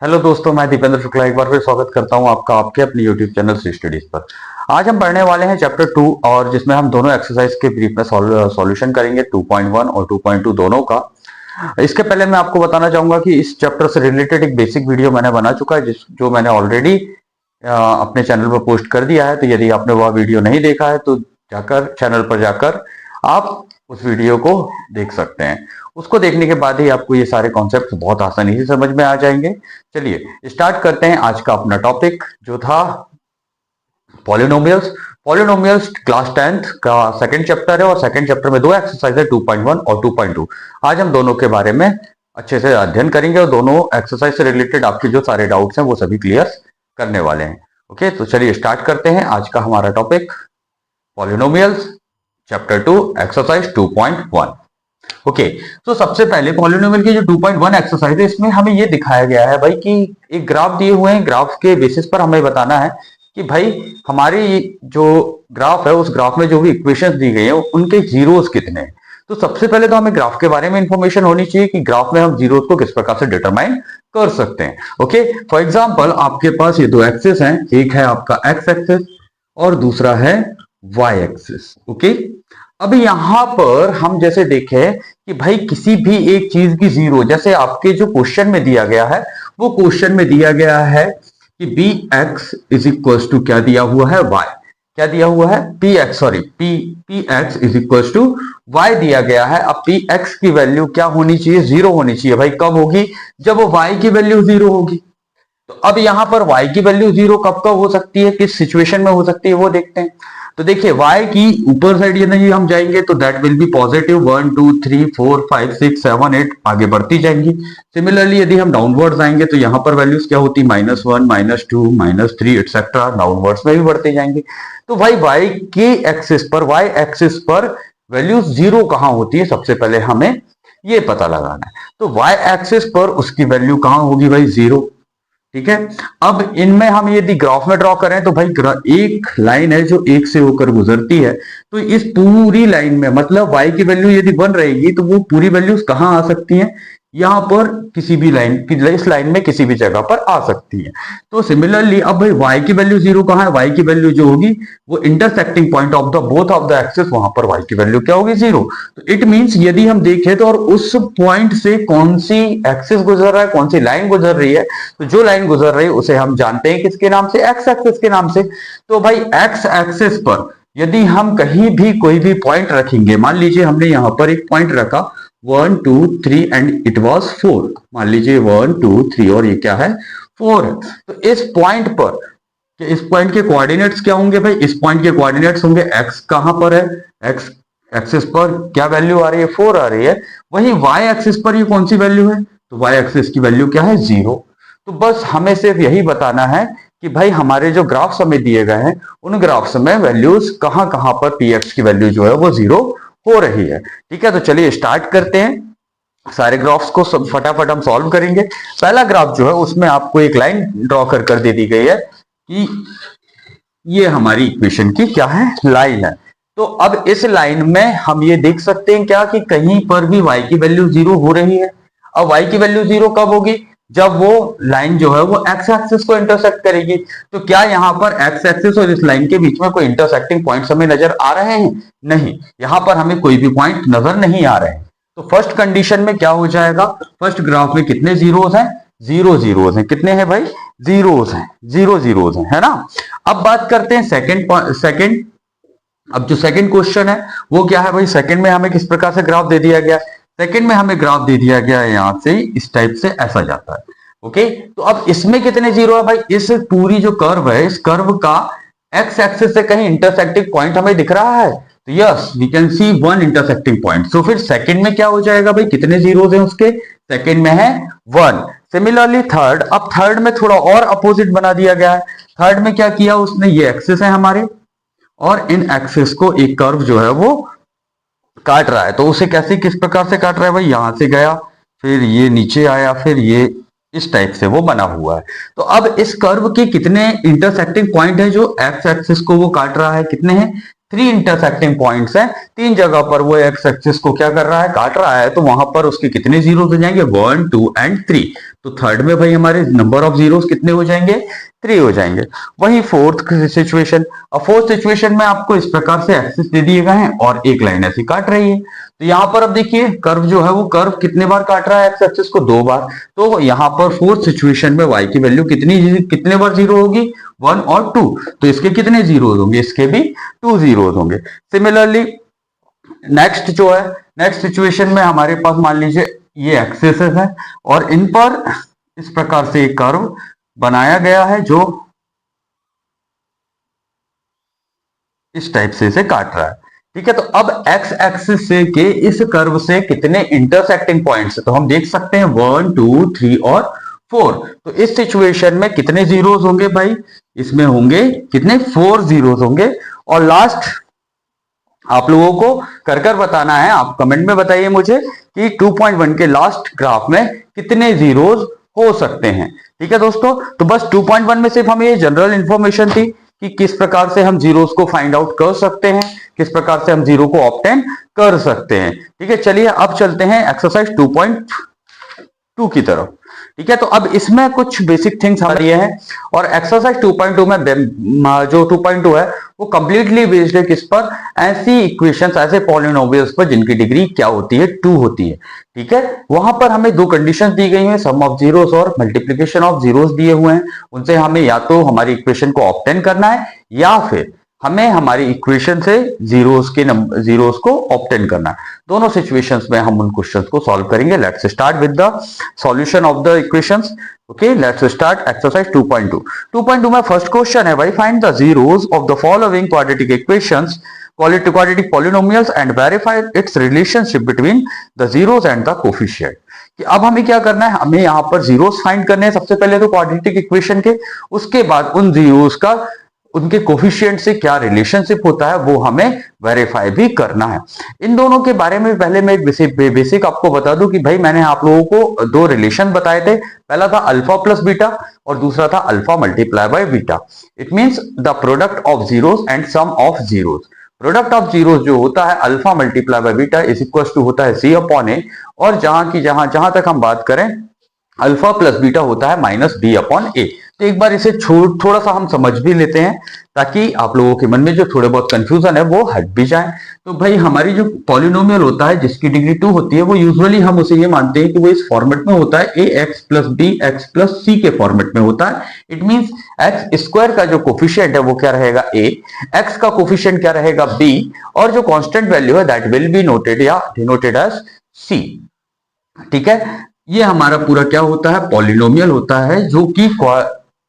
Hello दोस्तों, मैं दीपेंद्र शुक्ला एक बार फिर स्वागत करता हूं आपका आपके अपने यूट्यूब चैनल सी स्टडीज पर। आज हम पढ़ने वाले हैं चैप्टर 2 और जिसमें हम दोनों एक्सरसाइज के ब्रीफ में सॉल्यूशन करेंगे 2.1 और 2.2 दोनों का। इसके पहले मैं आपको बताना चाहूंगा कि इस चैप्टर से रिलेटेड एक बेसिक वीडियो मैंने बना चुका है जो मैंने ऑलरेडी अपने चैनल पर पोस्ट कर दिया है। तो यदि आपने वह वीडियो नहीं देखा है तो जाकर चैनल पर जाकर आप उस वीडियो को देख सकते हैं। उसको देखने के बाद ही आपको ये सारे कॉन्सेप्ट बहुत आसानी से समझ में आ जाएंगे। चलिए स्टार्ट करते हैं आज का अपना टॉपिक जो था पॉलिनोमियल्स। पॉलिनोमियल्स क्लास 10th का सेकंड चैप्टर है और सेकंड चैप्टर में दो एक्सरसाइज है 2.1 और 2.2। आज हम दोनों के बारे में अच्छे से अध्ययन करेंगे और दोनों एक्सरसाइज से रिलेटेड आपके जो सारे डाउट्स हैं वो सभी क्लियर करने वाले हैं। ओके, तो चलिए स्टार्ट करते हैं आज का हमारा topic polynomials chapter 2 exercise 2.1। Okay, तो सबसे पहले पॉलिनोमियल की जो 2.1 एक्सरसाइज है इसमें हमें ये दिखाया गया है भाई कि एक ग्राफ दिए हुए हैं। ग्राफ के बेसिस पर हमें बताना है कि भाई हमारे जो ग्राफ है उस ग्राफ में जो भी इक्वेशंस दी गई है उनके जीरोस कितने हैं। तो सबसे पहले तो हमें ग्राफ के बारे में इंफॉर्मेशन होनी चाहिए कि ग्राफ में हम जीरोस को किस प्रकार से डिटरमाइन कर सकते हैं। ओके, फॉर एग्जाम्पल आपके पास ये दो एक्सिस हैं, एक है आपका एक्स एक्सिस और दूसरा है वाई एक्सिस। ओके, अब यहां पर हम जैसे देखें कि भाई किसी भी एक चीज की जीरो, जैसे आपके जो क्वेश्चन में दिया गया है वो क्वेश्चन में दिया गया है कि B X is equal to क्या दिया हुआ है वाई, क्या दिया हुआ है P X, sorry P X is equal to Y दिया गया है। अब पी एक्स की वैल्यू क्या होनी चाहिए, जीरो होनी चाहिए। भाई कब होगी, जब वो वाई की वैल्यू जीरो होगी। तो अब यहां पर y की वैल्यू जीरो कब कब हो सकती है, किस सिचुएशन में हो सकती है वो देखते हैं। तो देखिए y की ऊपर साइड यदि हम जाएंगे तो दैट विल बी पॉजिटिव 1 2 3 4 5 6 7 8 आगे बढ़ती जाएंगी। सिमिलरली यदि हम डाउनवर्ड्स आएंगे तो यहां पर वैल्यूज क्या होती, -1 -2 -3 एक्सेट्रा डाउनवर्ड्स में भी बढ़ते जाएंगे। तो भाई y के एक्सिस पर, y एक्सिस पर वैल्यूज जीरो कहां होती है, सबसे पहले हमें ये पता लगाना है। तो y एक्सिस पर उसकी वैल्यू कहां होगी भाई, जीरो। ठीक है, अब इनमें हम यदि ग्राफ में ड्रॉ करें तो भाई एक लाइन है जो एक से होकर गुजरती है। तो इस पूरी लाइन में मतलब y की वैल्यू यदि 1 रहेगी तो वो पूरी वैल्यूज कहां आ सकती हैं, यहां पर किसी भी लाइन की, इस लाइन में किसी भी जगह पर आ सकती है। तो सिमिलरली अब भाई y की वैल्यू जीरो कहां है, y की वैल्यू जो होगी वो intersecting point of the both of the axis, वहां पर y की वैल्यू क्या होगी, जीरो। तो इट मींस यदि हम देखें तो और उस पॉइंट से कौन सी एक्सिस गुजर रहा है, कौन सी लाइन गुजर रही है, तो जो लाइन गुजर रही है उसे हम जानते हैं किसके नाम से, एक्स एक्सिस के नाम से। तो भाई एक्स एक्सिस पर यदि हम कहीं भी कोई भी पॉइंट रखेंगे, मान लीजिए हमने यहां पर एक पॉइंट रखा 1 2 3 एंड इट वाज 4, मान लीजिए 1 2 3 और ये क्या है 4 है। तो इस पॉइंट पर, इस पॉइंट के कोऑर्डिनेट्स क्या होंगे भाई, इस पॉइंट के कोऑर्डिनेट्स होंगे एक्स कहां पर है, एक्स एक्सिस पर क्या वैल्यू आ रही है, 4 आ रही है। वहीं वाई एक्सिस पर ये कौन सी वैल्यू है, तो वाई एक्सिस की वैल्यू क्या है, जीरो। तो बस हमें सिर्फ यही बताना है कि भाई हमारे जो ग्राफ्स हमें दिए गए हैं उन ग्राफ्स में वैल्यूज कहां कहां पर पी एक्स की वैल्यू जो है वो जीरो हो रही है। ठीक है, तो चलिए स्टार्ट करते हैं। सारे ग्राफ्स को सब फटाफट हम सॉल्व करेंगे। पहला ग्राफ जो है उसमें आपको एक लाइन ड्रॉ कर दे दी गई है कि ये हमारी इक्वेशन की क्या है, लाइन है। तो अब इस लाइन में हम ये देख सकते हैं क्या कि कहीं पर भी y की वैल्यू जीरो हो रही है। अब y की वैल्यू जीरो कब होगी, जब वो लाइन जो है वो x एक्सिस को इंटरसेक्ट करेगी। तो क्या यहाँ पर x एक्सिस और इस लाइन के बीच में कोई इंटरसेक्टिंग पॉइंट्स हमें नजर आ रहे हैं, नहीं, यहाँ पर हमें कोई भी पॉइंट नजर नहीं आ रहे हैं। तो फर्स्ट कंडीशन में क्या हो जाएगा, फर्स्ट ग्राफ में कितने जीरोस हैं, जीरो जीरोस हैं। कितने हैं भाई, जीरोस हैं, जीरो जीरोस हैं, है ना। अब बात करते हैं सेकंड। अब जो सेकंड क्वेश्चन है वो क्या है भाई, सेकंड में हमें किस प्रकार से ग्राफ दे दिया गया, सेकंड में हमें ग्राफ दे दिया गया है यहां से इस टाइप से ऐसा जाता है। ओके, तो अब इसमें कितने जीरो है भाई, इस पूरी जो कर्व है इस कर्व का एक्स एक्सिस से कहीं इंटरसेक्टिंग पॉइंट हमें दिख रहा है, तो yes we can see one intersecting point. तो फिर सेकंड में क्या हो जाएगा भाई, कितने जीरोस हैं उसके, सेकंड में है 1। सिमिलरली थर्ड, अब थर्ड में थोड़ा और अपोजिट बना दिया गया है। थर्ड में क्या किया उसने, ये एक्सिस है हमारे और इन एक्सिस को एक कर्व जो है वो काट रहा है। तो उसे कैसे, किस प्रकार से काट रहा है भाई, यहां से गया फिर ये नीचे आया फिर ये इस टाइप से वो बना हुआ है। तो अब इस कर्व के कितने इंटरसेक्टिंग पॉइंट है जो एक्स एक्सिस को वो काट रहा है, कितने हैं, 3 इंटरसेक्टिंग पॉइंट्स हैं। 3 जगह पर वो एक्स एक्सिस को क्या कर रहा है, काट रहा है। तो वहां पर उसके कितने जीरो हो जाएंगे, 1 2 एंड 3। तो थर्ड में भाई हमारे नंबर ऑफ जीरोस कितने हो जाएंगे, 3 हो जाएंगे। वही फोर्थ सिचुएशन, अब फोर्थ सिचुएशन में आपको इस प्रकार से एक्सिस दे दिए गए हैं और एक लाइन ऐसी काट रही है। तो यहाँ पर अब देखिए कर्व जो है वो कर्व कितने बार काट रहा है एक्स एक्सिस को, 2 बार। तो यहाँ पर फोर्थ सिचुएशन में y की वैल्यू कितने बार जीरो होगी, 1 और 2। तो इसके कितने जीरोस होंगे, इसके भी 2 जीरोस होंगे। सिमिलरली नेक्स्ट जो है, नेक्स्ट सिचुएशन में हमारे पास मान लीजिए ये एक्सिस है और इन पर इस प्रकार से एक कर्व बनाया गया है जो इस टाइप से इसे काट रहा है। ठीक है, तो अब एक्स एक्सिस से के इस कर्व से कितने इंटरसेक्टिंग पॉइंट्स है, तो हम देख सकते हैं 1 2 3 और 4। तो इस सिचुएशन में कितने जीरोस होंगे भाई, इसमें होंगे कितने, 4 जीरोस होंगे। और लास्ट आप लोगों को कर कर बताना है, आप कमेंट में बताइए मुझे कि 2.1 के लास्ट ग्राफ में कितने जीरोस हो सकते हैं। ठीक है दोस्तों, तो बस 2.1 में सिर्फ हमें ये जनरल इंफॉर्मेशन थी कि किस प्रकार से हम जीरोस को फाइंड आउट कर सकते हैं, किस प्रकार से हम जीरो को ऑब्टेन कर सकते हैं। ठीक है, चलिए अब चलते हैं एक्सरसाइज 2.2 की तरफ। ठीक है, तो अब इसमें कुछ बेसिक थिंग्स हमारे ये हैं और एक्सरसाइज 2.2 में जो 2.2 है वो कंप्लीटली बेस्ड है किस पर, ऐसी इक्वेशंस, ऐसे पॉलिनोमियल्स पर जिनकी डिग्री क्या होती है, 2 होती है। ठीक है, वहां पर हमें 2 कंडीशंस दी गई हैं, सम ऑफ जीरोस और मल्टीप्लिकेशन ऑफ जीरोस दिए हुए हैं। उनसे हमें या तो हमारी इक्वेशन को ऑब्टेन करना है या फिर हमें हमारी इक्वेशन से जीरोस को ऑब्टेन करना है। दोनों सिचुएशंस में हम उन क्वेश्चंस को सॉल्व करेंगे। Let's start with the solution of the equations. Okay, let's start exercise 2.2। 2.2 में फर्स्ट क्वेश्चन है भाई, find the zeros of the following quadratic equations, quadratic polynomials and verify its relationship between the zeros and the coefficient। कि अब हमें क्या करना है, हमें यहाँ पर जीरोस फाइंड करने हैं सबसे पहले तो क्वाड्रेटिक इक्वेशन के, उसके बाद उन जीरोस का उनके कोफिशिएंट से क्या रिलेशनशिप होता है वो हमें वेरीफाई भी करना है। इन दोनों के बारे में पहले मैं एक बेसिक आपको बता दूं कि भाई मैंने आप लोगों को 2 रिलेशन बताए थे, पहला था अल्फा प्लस बीटा और दूसरा था alpha multiply by beta. It means the product of zeros and sum of zeros. Product of zeros जो होता है alpha multiply by beta is equal to होता है सी अपॉन ए, और जहां तक हम बात करें अल्फा प्लस बीटा होता है माइनस बी अपॉन ए। तो एक बार इसे थोड़ा सा हम समझ भी लेते हैं ताकि आप लोगों के मन में जो थोड़े बहुत कंफ्यूजन है वो हट भी जाए। तो भाई हमारी जो पॉलिनोमियल होता है जिसकी डिग्री 2 होती है वो यूजुअली हम उसे ये मानते हैं कि वो इस फॉर्मेट में होता है, a x plus b x plus c के फॉर्मेट में होता है। इट मींस एक्स स्क्वायर का जो कोफिशिएंट है वो क्या रहेगा ए, एक्स का कोफिशिएंट क्या रहेगा बी, और जो कांस्टेंट वैल्यू है दैट विल बी नोटेड या डिनोटेड एज सी। ठीक है, ये हमारा पूरा क्या होता है, पॉलिनोमियल होता है जो कि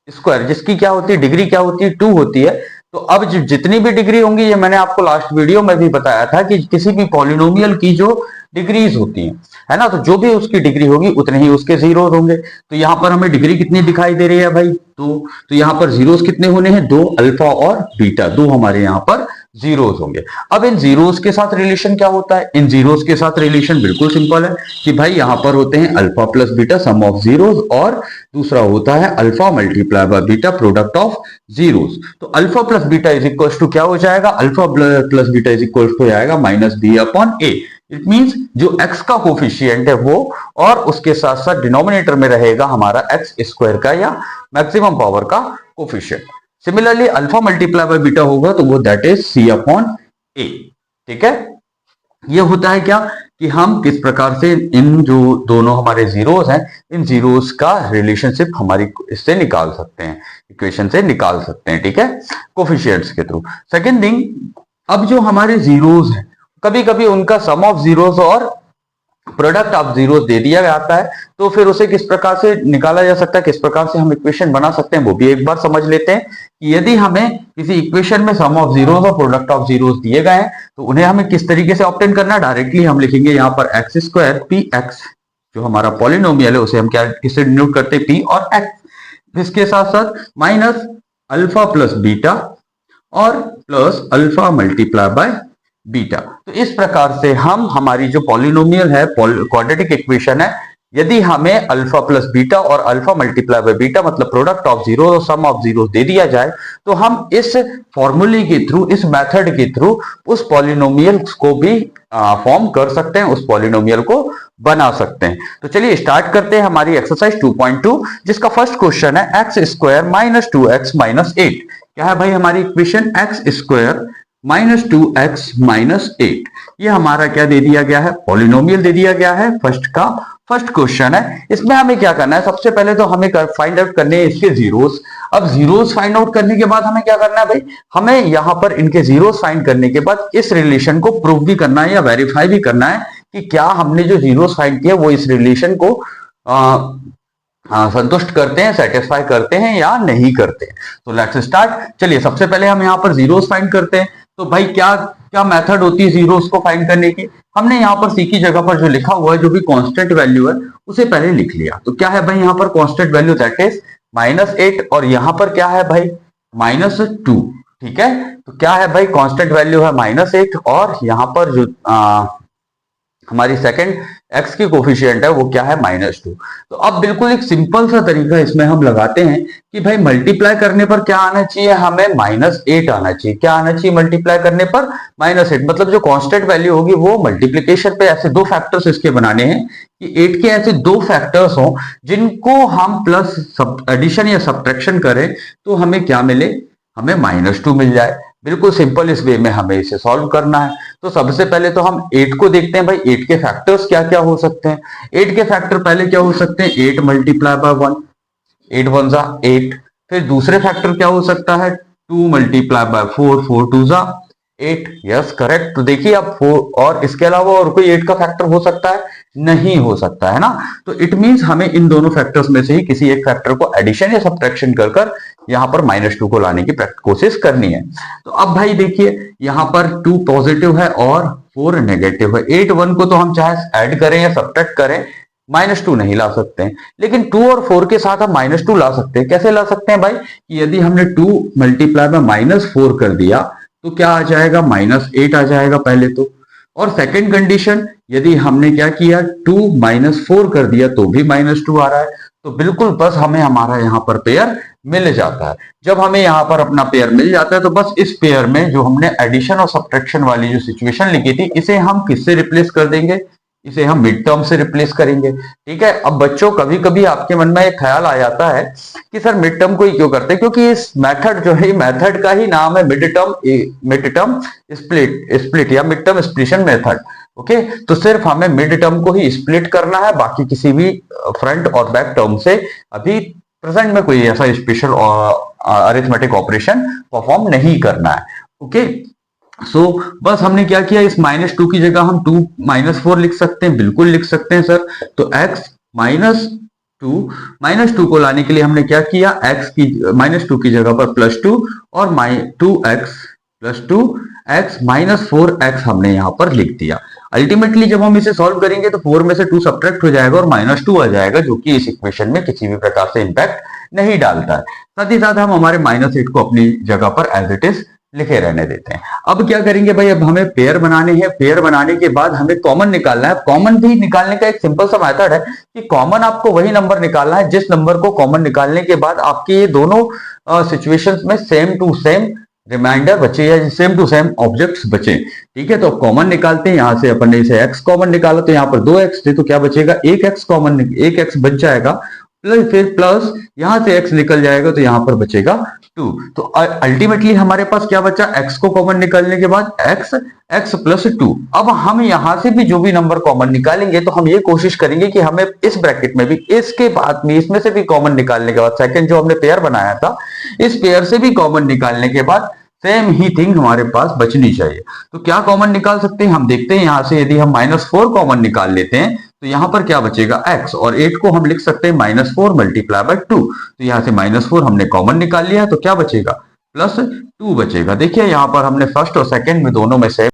स्क्वायर जिसकी क्या होती है, डिग्री क्या होती है, 2 होती है। तो अब जितनी भी डिग्री होंगी, ये मैंने आपको लास्ट वीडियो में भी बताया था कि किसी भी पॉलिनोमियल की जो डिग्रीज होती हैं, है ना, तो जो भी उसकी डिग्री होगी उतने ही उसके जीरोस होंगे। तो यहाँ पर हमें डिग्री कितनी दिखाई दे रही है भाई, तो यहाँ पर जीरोस कितने होने हैं, 2 अल्फा और बीटा, 2 हमारे यहाँ पर जीरोस होंगे। अब इन जीरोस के साथ रिलेशन क्या होता है, इन जीरोस के साथ रिलेशन बिल्कुल सिंपल है कि भाई यहाँ पर होते हैं alpha plus beta sum of zeros, और दूसरा होता है alpha multiply by beta product of zeros. तो alpha plus beta is equal to क्या हो जाएगा, alpha plus beta is equal to आएगा minus b upon a. It means जो x का कोफिशिएंट है वो, और उसके साथ साथ डिनोमिनेटर में रहेगा हमारा x स्क्वायर का या मैक्सिमम पावर का coefficient. Similarly alpha multiply by beta होगा तो वो दैट इज सी अपॉन ए। ठीक है, ये होता है क्या कि हम किस प्रकार से इन जो दोनों हमारे जीरोस हैं, इन जीरोस का रिलेशनशिप हमारी इससे निकाल सकते हैं, इक्वेशन से निकाल सकते हैं। ठीक है, कोफिशिएंट्स के थ्रू। सेकेंड थिंग, अब जो हमारे जीरोस हैं कभी कभी उनका सम ऑफ जीरोस और प्रोडक्ट ऑफ जीरोस दे दिया जाता है, तो फिर उसे किस प्रकार से निकाला जा सकता है, किस प्रकार से हम इक्वेशन बना सकते हैं वो भी एक बार समझ लेते हैं। कि यदि हमें किसी इक्वेशन में सम ऑफ जीरोस और प्रोडक्ट ऑफ जीरोस दिए गए हैं तो उन्हें हमें किस तरीके से ऑब्टेन करना है, डायरेक्टली हम लिखेंगे यहाँ पर एक्स स्क्वायर पी एक्स, जो हमारा पॉलिनोमियल है उसे हम क्या किससे डिनोट करते हैं, पी और एक्स। इसके साथ साथ माइनस अल्फा प्लस बीटा और plus alpha multiply by beta. तो इस प्रकार से हम हमारी जो पॉलिनोमियल है, क्वाड्रेटिक इक्वेशन है, यदि हमें अल्फा प्लस बीटा और अल्फा मल्टीप्लाई बाय बीटा मतलब प्रोडक्ट ऑफ जीरो और सम ऑफ जीरो दे दिया जाए तो हम इस फॉर्मूले के थ्रू, इस मेथड के थ्रू उस पॉलिनोमियल को भी फॉर्म कर सकते हैं, उस पॉलिनोमियल को बना सकते हैं। तो चलिए स्टार्ट करते हैं हमारी एक्सरसाइज 2.2 जिसका फर्स्ट क्वेश्चन है x square minus 2x minus 8। क्या है भाई हमारी equation? X square minus 2x minus 8। ये हमारा क्या दे दिया गया है? पॉलिनोमियल दे दिया गया है। फर्स्ट क्वेश्चन है। इसमें हमें क्या करना है? सबसे पहले तो हमें फाइंड आउट करने हैं इसके जीरोस। अब जीरोस फाइंड आउट करने के बाद हमें क्या करना है भाई? हमें यहां पर इनके जीरोस फाइंड करने के बाद इस रिलेशन को प्रूव भी करना है या वेरीफाई भी करना है कि क्या हमने जो जीरोस फाइंड किया वो इस रिलेशन को संतुष्ट करते हैं, सेटिस्फाई करते हैं या नहीं करते। तो लेट्स स्टार्ट। चलिए सबसे पहले हम यहाँ पर जीरोस फाइंड करते हैं। तो भाई क्या क्या मेथड होती है जीरोस को फाइंड करने की? हमने यहाँ पर सी की जगह पर जो लिखा हुआ है, जो भी कांस्टेंट वैल्यू है उसे पहले लिख लिया। तो क्या है भाई यहाँ पर कांस्टेंट वैल्यू? दैट इज -8 और यहाँ पर क्या है भाई? -2। ठीक है, तो क्या है भाई? कांस्टेंट वैल्यू है -8 और यहाँ पर जो हमारी सेकंड एक्स की कोफिशिएंट है वो क्या है? -2। तो अब बिल्कुल एक सिंपल सा तरीका इसमें हम लगाते हैं कि भाई मल्टीप्लाई करने पर क्या आना चाहिए? हमें -8 आना चाहिए। क्या आना चाहिए मल्टीप्लाई करने पर? -8। मतलब जो कांस्टेंट वैल्यू होगी वो मल्टीप्लीकेशन पे ऐसे दो फैक्टर्स इसके बनाने हैं कि 8 के ऐसे दो फैक्टर्स हों जिनको हम प्लस एडिशन या सब्ट्रैक्शन करें तो हमें क्या मिले? हमें -2 मिल जाए। बिल्कुल सिंपल इस वे में हमें इसे सॉल्व करना है। तो सबसे पहले तो हम 8 को देखते हैं भाई 8 के फैक्टर्स क्या क्या हो सकते हैं। 8 के फैक्टर पहले क्या हो सकते हैं? 8 मल्टीप्लाई बाय 1, 8 1 जा 8। फिर दूसरे फैक्टर क्या हो सकता है? 2 मल्टीप्लाई बाय 4, 4 2 जा 8। Yes correct. तो देखिए अब 4 और इसके अलावा और कोई 8 का फैक्टर हो सकता है? नहीं हो सकता है ना। तो इट मींस हमें इन दोनों फैक्टर्स में से ही किसी एक फैक्टर को एडिशन या सब्ट्रैक्शन कर यहां पर -2 को लाने की कोशिश करनी है। तो अब भाई देखिए यहां पर 2 पॉजिटिव है और 4 नेगेटिव है। 8 1 को तो हम चाहे ऐड करें या सब्ट्रैक्ट करें -2 नहीं ला सकते हैं, लेकिन 2 और 4 के साथ हम -2 ला सकते हैं। कैसे ला सकते हैं भाई? कि यदि हमने 2 मल्टीप्लाई में -4 कर दिया तो क्या आ जाएगा? -8 आ जाएगा पहले तो। और सेकंड कंडीशन, यदि हमने क्या किया 2 -4 कर दिया तो भी -2 आ रहा है। तो बिल्कुल बस हमें हमारा यहाँ पर पेयर मिल जाता है। जब हमें यहाँ पर अपना पेयर मिल जाता है तो बस इस पेयर में जो हमने एडिशन और सब्ट्रैक्शन वाली जो सिचुएशन लिखी थी इसे हम किससे रिप्लेस कर देंगे? इसे हम मिड टर्म से रिप्लेस करेंगे। ठीक है। अब बच्चों कभी कभी आपके मन में एक ख्याल आ जाता है कि सर मिड टर्म को ही क्यों करते हैं? क्योंकि इस मेथड जो है मेथड का ही नाम है मिड टर्म स्प्लिट या मिड टर्म स्प्लिशन मेथड। ओके, तो सिर्फ हमें मिड टर्म को ही स्प्लिट करना है, बाकी किसी भी फ्रंट और बैक टर्म से अभी प्रेजेंट में कोई ऐसा स्पेशल अरिथमेटिक ऑपरेशन परफॉर्म नहीं करना है। ओके, सो बस हमने क्या किया, इस -2 की जगह हम 2 -4 लिख सकते हैं। बिल्कुल लिख सकते हैं सर। तो x -2 को लाने के लिए हमने क्या किया? x की -2 की जगह पर +2 और 2x + 2x -4x हमने यहां पर लिख दिया। अल्टीमेटली जब हम इसे सॉल्व करेंगे तो 4 में से 2 सब्ट्रैक्ट हो जाएगा और -2 आ जाएगा, जो कि इस इक्वेशन में किसी भी प्रकार से इंपैक्ट नहीं डालता है। साथ ही साथ हम हमारे -8 को अपनी जगह पर एज इट इज लिखे रहने देते हैं। अब क्या करेंगे भाई? अब हमें पेयर बनाने हैं। पेयर बनाने के बाद हमें कॉमन निकालना है। कॉमन भी निकालने का एक सिंपल सा मेथड है कि कॉमन आपको वही नंबर निकालना है जिस नंबर को कॉमन निकालने के बाद आपके ये दोनों सिचुएशंस में सेम टू सेम रिमाइंडर बचे या सेम टू सेम ऑब्जेक्ट्स बचे। ठीक है, तो कॉमन निकालते हैं। यहां से अपन ने इसे x कॉमन निकाला तो यहाँ पर 2x थे, तो क्या बचेगा? 1x कॉमन, 1x बच जाएगा। फिर प्लस यहां से x निकल जाएगा तो यहां पर बचेगा 2। तो अल्टीमेटली हमारे पास क्या बचा? x को कॉमन निकालने के बाद x + 2। अब हम यहां से भी जो भी नंबर कॉमन निकालेंगे तो हम ये कोशिश करेंगे कि हमें इस ब्रैकेट में भी, इसके बाद में, इसमें से भी कॉमन निकालने के बाद, सेकंड जो हमने पेयर बनाया था इस पेयर से भी कॉमन निकालने के बाद सेम ही थिंग हमारे पास बचनी चाहिए। तो क्या कॉमन निकाल सकते हैं? हम देखते हैं यहां से। यदि हम -4 कॉमन निकाल लेते हैं तो यहां पर क्या बचेगा? x, और 8 को हम लिख सकते हैं -4 × 2। तो यहां से -4 हमने कॉमन निकाल लिया तो क्या बचेगा? +2 बचेगा। देखिए यहां पर हमने फर्स्ट और सेकंड में दोनों में से,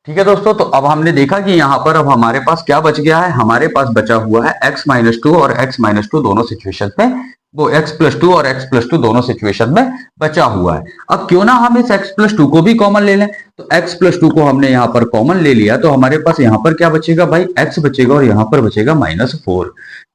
ठीक है दोस्तों। तो अब हमने देखा कि यहां पर अब हमारे पास क्या बच गया है? हमारे पास बचा हुआ है x -2 और x -2 दोनों सिचुएशन में वो x+2 और x+2 दोनों सिचुएशन में बचा हुआ है। अब क्यों ना हम इस x+2 को भी कॉमन ले लें, तो x+2 को हमने यहां पर कॉमन ले लिया तो हमारे पास यहां पर क्या बचेगा भाई, x बचेगा और यहां पर बचेगा -4।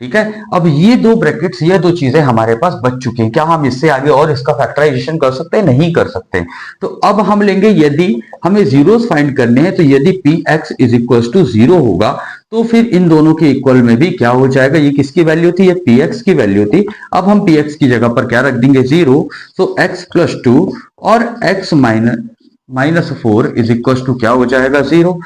ठीक है, अब ये दो ब्रैकेट्स, ये दो चीजें हमारे पास बच चुकी हैं। क्या हम इससे आगे और इसका फैक्टराइजेशन कर सकते हैं? नहीं कर सकते। तो अब हम लेंगे, यदि हमें जीरोस फाइंड करने हैं तो यदि px इज इक्वल टू 0 होगा तो फिर इन दोनों के इक्वल में भी क्या हो जाएगा, ये किसकी वैल्यू थी, ये px की वैल्यू थी। अब हम px की जगह पर क्या रख देंगे, 0। तो x+2 और x -4 इज इक्वल टू क्या हो जाएगा, 0।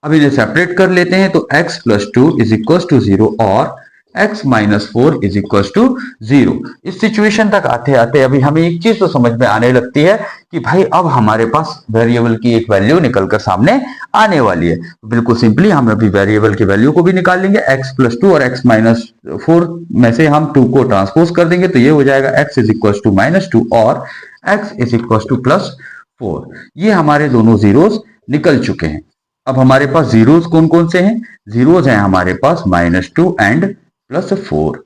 अब इन्हें सेपरेट कर लेते हैं तो x+2 इज इक्वल टू 0 और x -4 इज इक्वल टू 0। इस सिचुएशन तक आते आते अभी हमें एक चीज तो समझ में आने लगती है कि भाई अब हमारे पास वेरिएबल की एक वैल्यू निकलकर सामने आने वाली है। बिल्कुल सिंपली हम अभी वेरिएबल की वैल्यू को भी निकाल लेंगे। x+2 और x -4 में से हम 2 को ट्रांसपोज कर देंगे तो ये हो जाएगा x इज इक्वल टू -2 और x इज इक्वल टू +4। ये हमारे दोनों जीरोस निकल चुके हैं। अब हमारे पास जीरोस कौन कौन से हैं, जीरोस हैं हमारे पास -2 एंड +4।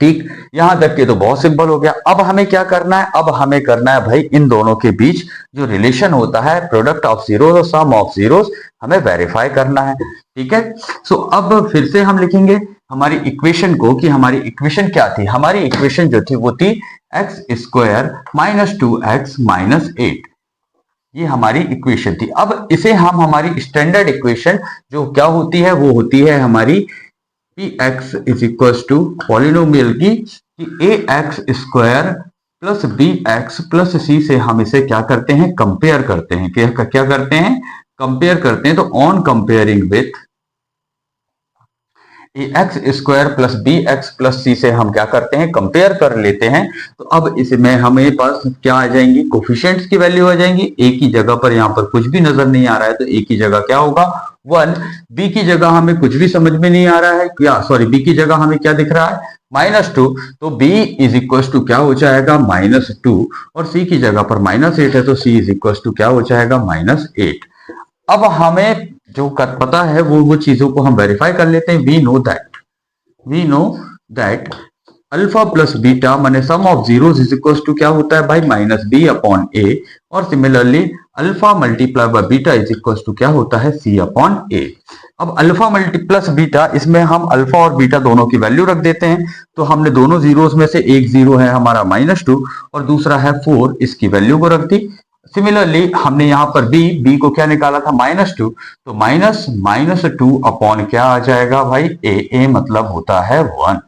ठीक, यहां तक के तो बहुत सिंपल हो गया। अब हमें क्या करना है, अब हमें करना है भाई इन दोनों के बीच जो रिलेशन होता है प्रोडक्ट ऑफ जीरोस और सम ऑफ जीरोस, हमें वेरीफाई करना है। ठीक है, सो अब फिर से हम लिखेंगे हमारी इक्वेशन को, कि हमारी इक्वेशन क्या थी। हमारी इक्वेशन जो थी वो थी x² - 2x - 8। ये हमारी इक्वेशन थी। अब इसे हम हमारी स्टैंडर्ड इक्वेशन जो क्या होती है, वो होती है हमारी px is equal to polynomial की ax² plus bx plus c से हम इसे क्या करते हैं, कंपेयर करते हैं। क्या करते हैं, कंपेयर करते हैं। तो on comparing with ax² plus bx plus c से हम क्या करते हैं, कंपेयर कर लेते हैं। तो अब इसमें हमें पास क्या आ जाएंगी, कोफिशिएंट्स की वैल्यू आ जाएंगी। a की जगह पर यहाँ पर कुछ भी नजर नहीं आ रहा है तो a की जगह क्या होगा, 1। b की जगह हमें कुछ भी समझ में नहीं आ रहा है, क्या सॉरी b की जगह हमें क्या दिख रहा है, -2। तो b इज इक्वल टू क्या हो जाएगा, -2। और c की जगह पर -8 है तो c इज इक्वल टू क्या हो जाएगा, -8। अब हमें जो पता है वो चीजों को हम वेरीफाई कर लेते हैं। We know that alpha plus beta माने sum of zeros is equal to क्या होता है भाई, -b/a। और similarly alpha multiply by beta is equal to क्या होता है, c/a। अब अल्फा प्लस बीटा, इसमें हम अल्फा और बीटा दोनों की वैल्यू रख देते हैं। तो हमने दोनों जीरोस में से एक जीरो है हमारा -2 और दूसरा है 4, इसकी वैल्यू को रख दी। सिमिलरली हमने यहाँ पर b को क्या निकाला था, -2। तो -2 अपॉन क्या आ जाएगा भाई, a मतलब होता है 1,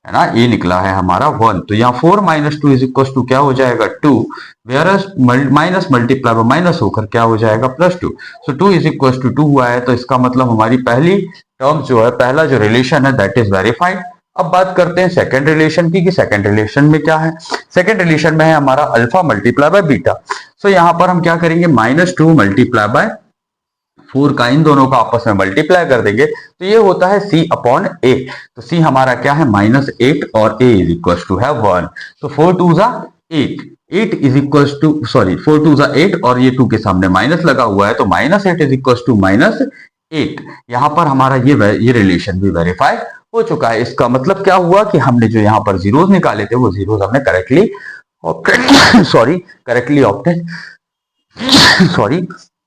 है ना, ये निकला है हमारा 1। तो यहाँ 4 - 2 इज इक्वल टू क्या हो जाएगा, 2। Whereas minus multiply by minus होकर क्या हो जाएगा, +2। सो 2 इज इक्वल टू 2 हुआ है। तो इसका मतलब हमारी पहली टर्म जो है, पहला जो रिलेशन है दैट इज वेरीफाइड। अब बात करते हैं सेकंड रिलेशन की, कि सेकंड रिलेशन में क्या है। सेकंड रिलेशन में है हमारा अल्फा मल्टीप्लाई बाय बीटा। सो यहाँ पर हम क्या करेंगे, -2 मल्टीप्लाई बाय 4 का इन दोनों का आपस में मल्टीप्लाई कर देंगे तो ये होता है c/a। तो c हमारा क्या है, -8 और a इज इक्वल टू है 1। तो 4 2 8, 8 इज इक्वल टू, सॉरी 4 2 8 और ये 2 के सामने माइनस लगा हुआ है तो -8 इज इक्वल टू -8। यहाँ पर हमारा ये रिलेशन भी वेरीफाई हो चुका है। इसका मतलब क्या हुआ कि हमने जो यहाँ पर जीरोस निकाले थे वो जीरोस हमने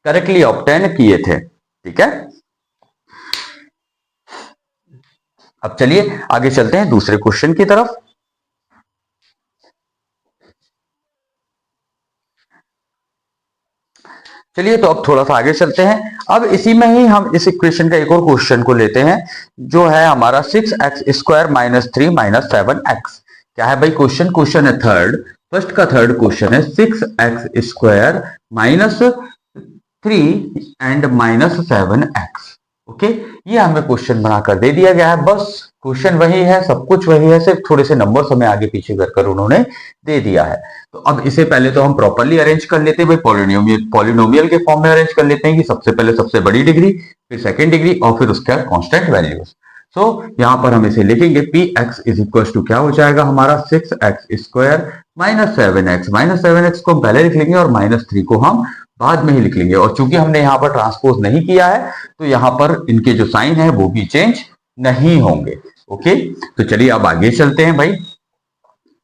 करेक्टली ऑब्टेन किए थे। ठीक है, अब चलिए आगे चलते हैं दूसरे क्वेश्चन की तरफ। चलिए तो अब थोड़ा सा आगे चलते हैं। अब इसी में ही हम इस इक्वेशन का एक और क्वेश्चन को लेते हैं जो है हमारा 6x² - 3 - 7x। क्या है भाई क्वेश्चन है थर्ड, फर्स्ट का थर्ड क्वेश्चन है 6x² - 3 एंड -7x। ओके, ये हमें क्वेश्चन बनाकर दे दिया गया है। बस क्वेश्चन वही है, सब कुछ वही है, सिर्फ थोड़े से नंबर्स हमें आगे पीछे कर उन्होंने दे दिया है। तो अब इसे पहले तो हम प्रॉपर्ली अरेंज कर लेते हैं भाई, पॉलिनोमियल के फॉर्म में अरेंज कर लेते हैं कि सबसे पहले सबसे बड़ी डिग्री, फिर सेकेंड डिग्री और फिर उसका कांस्टेंट वैल्यूज। सो यहाँ पर हम इसे लिखेंगे px इज इक्वल टू क्या हो जाएगा हमारा 6x² - 7x को हम पहले लिख लेंगे और -3 को हम बाद में ही लिख लेंगे। और चूंकि हमने यहाँ पर ट्रांसपोज नहीं किया है तो यहाँ पर इनके जो साइन है वो भी चेंज नहीं होंगे। ओके, तो चलिए अब आगे चलते हैं भाई।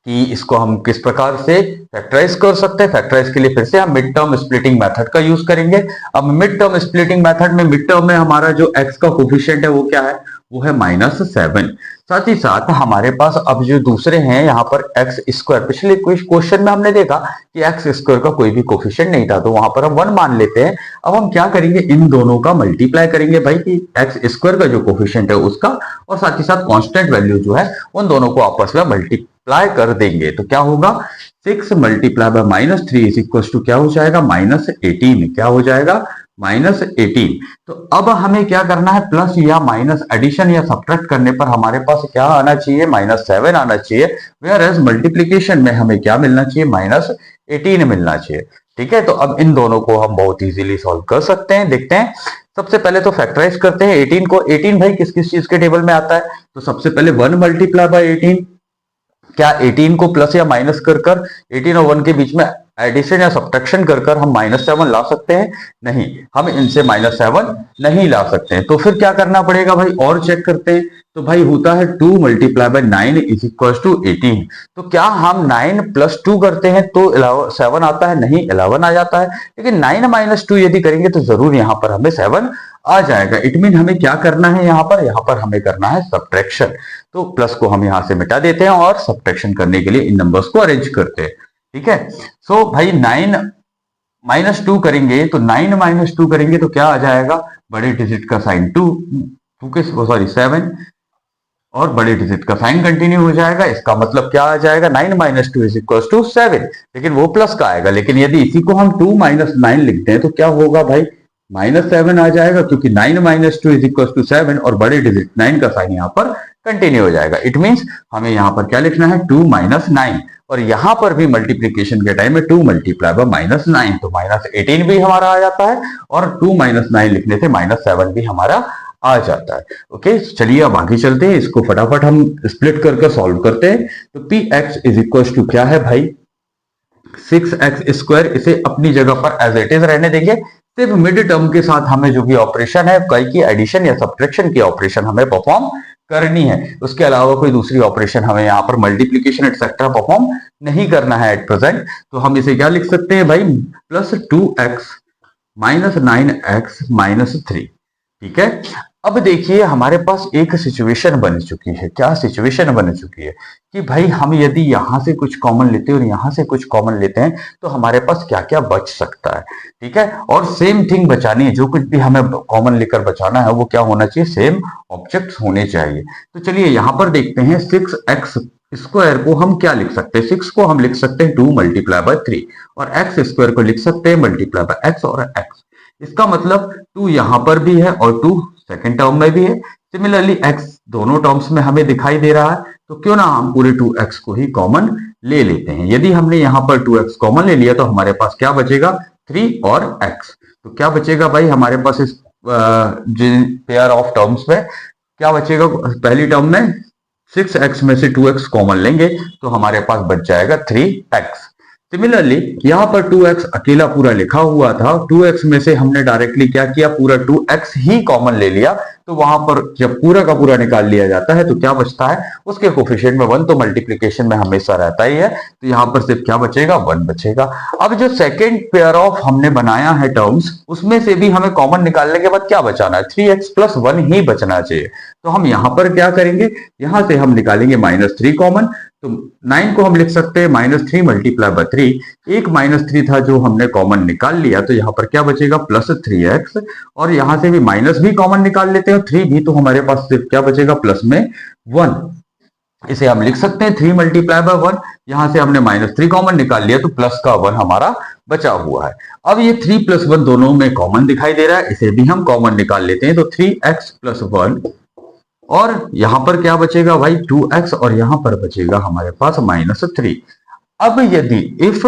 कि इसको हम किस प्रकार से फैक्टराइज कर सकते हैं। फैक्टराइज के लिए फिर से हम मिड टर्म स्प्लिटिंग मेथड का यूज करेंगे। अब मिड टर्म स्प्लिटिंग मेथड में मिड टर्म में हमारा जो x का कोफिशिएंट है वो क्या है, वो है -7। साथ ही साथ हमारे पास अब जो दूसरे हैं यहाँ पर एक्स स्क्वायर, पिछले क्वेश्चन में हमने देखा कि एक्स स्क्वायर का कोई भी कोफिशिएंट नहीं था तो वहां पर हम 1 मान लेते हैं। अब हम क्या करेंगे, इन दोनों का मल्टीप्लाई करेंगे भाई कि एक्स स्क्वायर का जो कोफिशिएंट है उसका, और साथ ही साथ कांस्टेंट वैल्यू जो है उन दोनों को आपस में मल्टीप्लाई कर देंगे। तो क्या होगा, 6 multiply by -3 is equal to क्या हो जाएगा, -18। क्या हो जाएगा, -18। तो अब हमें क्या करना है, प्लस या माइनस, एडिशन या सब्ट्रैक्ट करने पर हमारे पास क्या आना चाहिए, -7 आना चाहिए। वेयर एज मल्टीप्लीकेशन में हमें क्या मिलना चाहिए, -18 मिलना चाहिए। ठीक है, तो अब इन दोनों को हम बहुत इजीली सॉल्व कर सकते हैं। देखते हैं, सबसे पहले तो फैक्टराइज करते हैं 18 को। 18 भाई किस किस चीज के टेबल में आता है, तो सबसे पहले 1 मल्टीप्लाई बाय 18। क्या 18 को प्लस या माइनस कर 18 और 1 के बीच में एडिशन या सब्ट्रैक्शन कर हम -7 ला सकते हैं? नहीं, हम इनसे -7 नहीं ला सकते हैं। तो फिर क्या करना पड़ेगा भाई, और चेक करते हैं। तो भाई होता है 2 multiply by 9 is equal to 18। तो क्या हम 9 + 2 करते हैं तो 7 आता है? नहीं, 11 आ जाता है। लेकिन 9 - 2 यदि करेंगे तो जरूर यहां पर हमें 7 आ जाएगा। इट मीन हमें क्या करना है, यहाँ पर हमें करना है सब्ट्रैक्शन। तो प्लस को हम यहां से मिटा देते हैं और सब्ट्रैक्शन करने के लिए इन नंबर्स को अरेंज करते हैं। ठीक है, सो भाई 9 - 2 करेंगे तो 9 - 2 करेंगे तो क्या आ जाएगा, बड़े डिजिट का साइन 2 के सॉरी 7 और बड़े डिजिट का साइन कंटिन्यू हो जाएगा। इसका मतलब क्या आ जाएगा, 9 - 2 इज इक्वल टू 7। लेकिन वो प्लस का आएगा। लेकिन यदि इसी को हम 2 - 9 लिखते हैं तो क्या होगा भाई, -7 आ जाएगा, क्योंकि 9 - 2 इज इक्वल टू 7 और बड़े डिजिट 9 का साइन यहाँ पर कंटिन्यू हो जाएगा। इट मीन्स हमें यहाँ पर क्या लिखना है, 2 - 9। और यहां पर भी मल्टीप्लीकेशन के टाइम में 2 मल्टीप्लाई बाय -9 तो -18 भी हमारा आ जाता है, और 2 - 9 लिखने से -7 भी हमारा आ जाता है। ओके, चलिए अब आगे चलते हैं। इसको फटाफट हम स्प्लिट करके सॉल्व करते हैं। तो px इज इक्वल टू क्या है भाई, 6x²। इसे अपनी जगह पर एज इट इज रहने देंगे। सिर्फ मिड टर्म के साथ हमें जो भी ऑपरेशन है, कई की एडिशन या सब्ट्रैक्शन की ऑपरेशन हमें परफॉर्म करनी है। उसके अलावा कोई दूसरी ऑपरेशन हमें यहाँ पर मल्टीप्लीकेशन एक्सेट्रा परफॉर्म नहीं करना है एट प्रेजेंट। तो हम इसे क्या लिख सकते हैं भाई, +2x - 9x - 3। ठीक है, अब देखिए हमारे पास एक सिचुएशन बन चुकी है। क्या सिचुएशन बन चुकी है कि भाई हम यदि यहां से कुछ कॉमन लेते हैं और यहां से कुछ कॉमन लेते हैं तो हमारे पास क्या क्या बच सकता है। ठीक है, और सेम थिंग बचानी है, जो कुछ भी हमें कॉमन लेकर बचाना है वो क्या होना चाहिए, सेम ऑब्जेक्ट्स होने चाहिए। तो चलिए यहां पर देखते हैं, 6x² को हम क्या लिख सकते हैं, 6 को हम लिख सकते हैं 2 मल्टीप्लाई बाय 3, और x² को लिख सकते हैं मल्टीप्लाई बाय x और x। इसका मतलब 2 यहां पर भी है और 2 सेकेंड टर्म में भी है। सिमिलरली x दोनों टर्म्स में हमें दिखाई दे रहा है, तो क्यों ना हम पूरे 2x को ही कॉमन ले लेते हैं। यदि हमने यहां पर 2x कॉमन ले लिया तो हमारे पास क्या बचेगा, 3 और x। तो क्या बचेगा भाई हमारे पास इस पेयर ऑफ टर्म्स में क्या बचेगा, पहली टर्म में 6x में से 2x कॉमन लेंगे तो हमारे पास बच जाएगा 3x। सिमिलरली यहां पर 2x अकेला पूरा लिखा हुआ था, 2x में से हमने डायरेक्टली क्या किया, पूरा 2x ही कॉमन ले लिया। तो वहां पर जब पूरा का पूरा निकाल लिया जाता है तो क्या बचता है, उसके कोफिशिएंट में 1 तो मल्टीप्लिकेशन में हमेशा रहता ही है। तो यहां पर सिर्फ क्या बचेगा, 1 बचेगा। अब जो सेकेंड पेयर ऑफ हमने बनाया है टर्म्स, उसमें से भी हमें कॉमन निकालने के बाद क्या बचाना है, 3x + 1 ही बचना चाहिए। तो हम यहां पर क्या करेंगे, यहां से हम निकालेंगे -3 कॉमन। तो 9 को हम लिख सकते हैं -3 मल्टीप्लाई बाय 3। एक -3 था जो हमने कॉमन निकाल लिया, तो यहां पर क्या बचेगा, +3x। और यहां से भी माइनस भी कॉमन निकाल लेते हैं, 3 भी, तो हमारे पास सिर्फ क्या बचेगा, प्लस में 1। इसे हम लिख सकते हैं 3 मल्टीप्लाई बाय 1। यहां से हमने -3 कॉमन निकाल लिया तो प्लस का 1 हमारा बचा हुआ है। अब ये 3 + 1 दोनों में कॉमन दिखाई दे रहा है, इसे भी हम कॉमन निकाल लेते हैं। तो 3x + 1, और यहां पर क्या बचेगा भाई, 2x, और यहां पर बचेगा हमारे पास -3। अब यदि if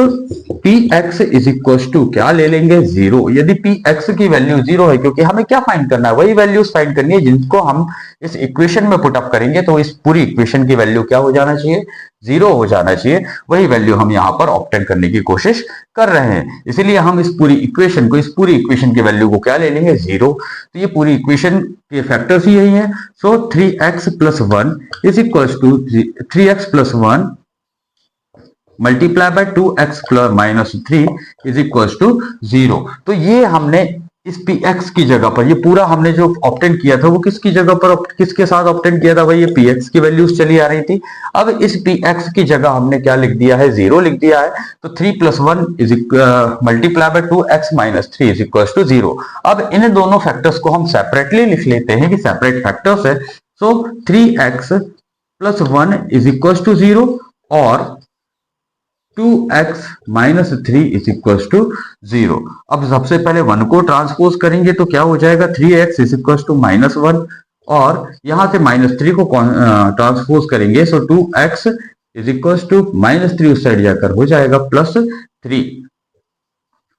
px is equal to क्या ले लेंगे, 0। यदि px की वैल्यू 0 है, क्योंकि हमें क्या फाइंड करना है, वही वैल्यूज फाइंड करनी है जिनको हम इस इक्वेशन में पुट अप करेंगे। तो इस पूरी इक्वेशन की वैल्यू क्या हो जाना चाहिए, 0 हो जाना चाहिए। वही वैल्यू हम यहाँ पर ऑब्टेन करने की कोशिश कर रहे हैं, इसीलिए हम इस पूरी इक्वेशन की वैल्यू को क्या ले लेंगे, 0। तो ये पूरी इक्वेशन के फैक्टर्स ही यही है। So 3x + 1 is equal to 3x + 1 multiply by 2x plus minus 3 is equal to 0। तो ये हमने इस px की जगह पर, ये पूरा हमने जो ऑब्टेन किया था वो किसकी जगह पर, किसके साथ ऑब्टेन किया था भाई, ये px की वैल्यूज चली आ रही थी। अब इस px की जगह हमने क्या लिख दिया है, 0 लिख दिया है। तो 3 + 1 is multiply by 2x minus 3 is equal to 0। अब इन दोनों फैक्टर्स को हम सेपरेटली लिख लेते हैं कि सेपरेट फैक्टर्स है। So 3x + 1 is equal to 0 और 2x minus 3 is equal to 0। अब सबसे पहले 1 को ट्रांसपोज करेंगे तो क्या हो जाएगा, 3x इज इक्वल टू -1 और यहां से -3 को ट्रांसपोज करेंगे सो 2x इज इक्वल टू -3 उस साइड जाकर हो जाएगा +3।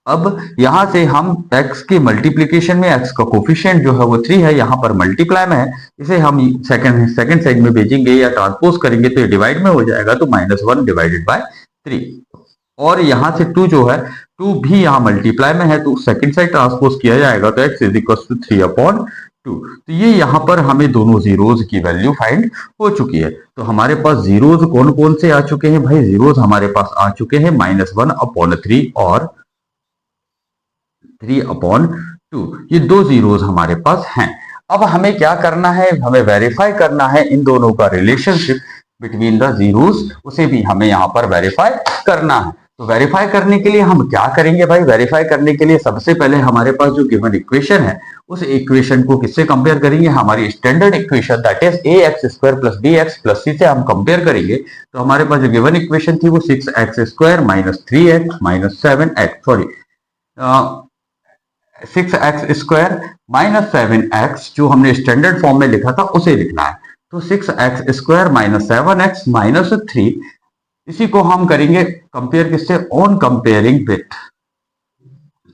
अब यहां से हम x की मल्टीप्लीकेशन में x का कोफिशिएंट जो है वो 3 है, यहां पर मल्टीप्लाई में है, इसे हम सेकंड साइड में भेजेंगे या ट्रांसपोज करेंगे तो ये डिवाइड में हो जाएगा, तो -1 डिवाइडेड बाय 3। और यहां से 2 जो है 2 भी यहां मल्टीप्लाई में है तो सेकंड साइड ट्रांसपोज किया जाएगा तो x इज इक्वल टू 3/2। तो ये यहां पर हमें दोनों जीरोज की वैल्यू फाइंड हो चुकी है। तो हमारे पास जीरोज कौन कौन से आ चुके हैं भाई, जीरोज हमारे पास आ चुके हैं -1/3 और 3/2। ये दो जीरोज हमारे पास हैं। अब हमें क्या करना है, हमें वेरीफाई करना है इन दोनों का रिलेशनशिप बिटवीन द जीरोज, उसे भी हमें यहाँ पर वेरीफाई करना है। तो वेरीफाई करने के लिए हम क्या करेंगे भाई, वेरीफाई करने के लिए सबसे पहले हमारे पास जो गिवन इक्वेशन है उस इक्वेशन को किससे कंपेयर करेंगे, हमारी standard equation that is ax² + bx + c से हम कंपेयर करेंगे। तो हमारे पास जो गिवन इक्वेशन थी वो 6x² - 3x - 7x 6x² - 7x जो हमने स्टैंडर्ड फॉर्म में लिखा था उसे लिखना है। तो 6x² - 7x - 3 इसी को हम करेंगे कंपेयर किससे, ऑन कंपेयरिंग विथ,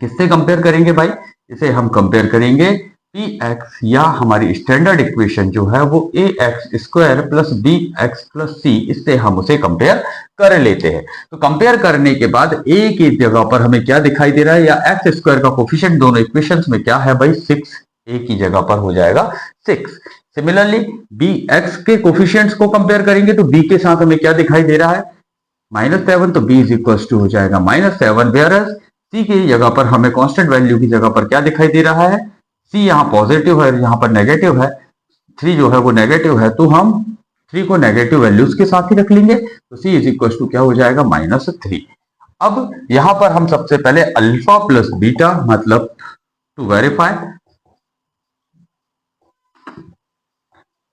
किससे कंपेयर करेंगे भाई, इसे हम कंपेयर करेंगे px या हमारी स्टैंडर्ड इक्वेशन जो है वो ax² + bx + c, इससे हम उसे कंपेयर कर लेते हैं। तो कंपेयर करने के बाद a की जगह पर हमें क्या दिखाई दे रहा है, या x² का कोफिशिएंट दोनों इक्वेशंस में क्या है भाई 6, a की जगह पर हो जाएगा 6। सिमिलरली bx के कोफिशिएंट्स को कंपेयर करेंगे तो b के साथ हमें क्या दिखाई दे रहा है -7, तो b इज इक्वल टू हो जाएगा -7, वेयर c की जगह पर हमें कांस्टेंट वैल्यू की जगह पर क्या दिखाई दे रहा है, c यहाँ पॉजिटिव है, यहाँ पर नेगेटिव है, 3 जो है वो नेगेटिव है, तो हम 3 को नेगेटिव वैल्यूज के साथ ही रख लेंगे, तो c इज इक्वल टू क्या हो जाएगा -3। अब यहां पर हम सबसे पहले अल्फा प्लस बीटा मतलब to verify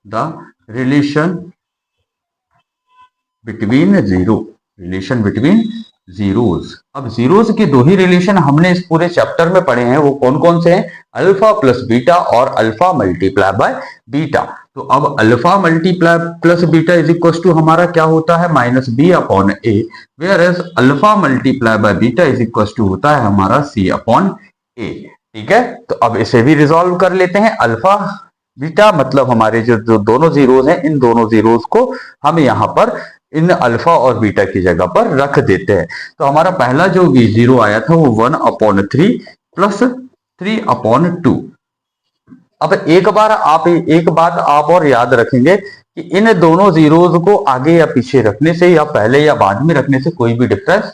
the relation between zeros. अब जीरोज के दो ही रिलेशन हमने इस पूरे चैप्टर में पढ़े हैं, वो कौन कौन से हैं, अल्फा प्लस बीटा और अल्फा मल्टीप्लाई बाय बीटा। तो अब alpha multiply plus beta is equal to हमारा क्या होता है -b/a, where as alpha multiply by beta is equal to होता है हमारा c/a। ठीक है, तो अब इसे भी रिजॉल्व कर लेते हैं। अल्फा बीटा मतलब हमारे जो दोनों जीरोज हैं, इन दोनों जीरोज को हम यहाँ पर इन अल्फा और बीटा की जगह पर रख देते हैं। तो हमारा पहला जो जीरो आया था वो 1/3 + 3/2। अब एक बात आप और याद रखेंगे कि इन दोनों जीरोज को आगे या पीछे रखने से या पहले या बाद में रखने से कोई भी डिफरेंस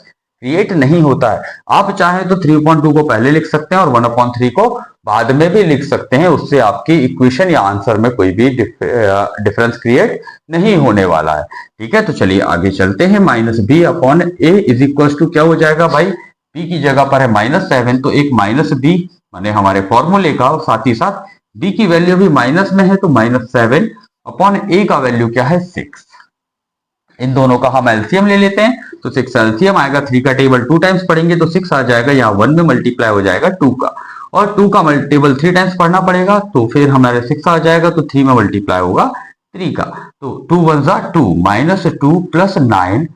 क्रिएट नहीं होता है। आप चाहें तो 3/2 को पहले लिख सकते हैं और 1/3 को बाद में भी लिख सकते हैं, उससे आपकी इक्वेशन या आंसर में कोई भी डिफरेंस क्रिएट नहीं होने वाला है। ठीक है, तो चलिए आगे चलते हैं। -b/a इज इक्वल टू क्या हो जाएगा भाई, b की जगह पर है -7, तो एक -b माने हमारे फॉर्मूले का, और साथ ही साथ b की वैल्यू भी माइनस में है, तो -7/a का वैल्यू क्या है 6। इन दोनों का हम एलसीएम ले लेते हैं, तो 6 एलसीएम आएगा, 3 का टेबल 2 टाइम्स पढ़ेंगे तो 6 आ जाएगा, यहाँ 1 में मल्टीप्लाई हो जाएगा 2 का, और 2 का टेबल 3 टाइम्स पढ़ना पड़ेगा, तो फिर हमारे 6 आ जाएगा, तो 3 में मल्टीप्लाई होगा 3 का, तो 2 1 2 -2 + 9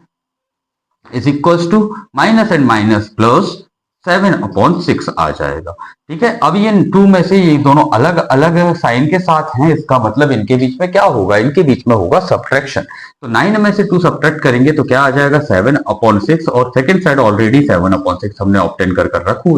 is equal to minus and minus plus 7/6 आ जाएगा। ठीक है, अब ये 2 में से ये दोनों अलग अलग साइन के साथ हैं, इसका मतलब इनके बीच में क्या होगा, इनके बीच में होगा सब्ट्रैक्शन। तो 9 में से 2 सब्ट्रैक्ट करेंगे तो क्या आ जाएगा 7/6, और सेकंड साइड ऑलरेडी 7/6 हमने ऑब्टेन कर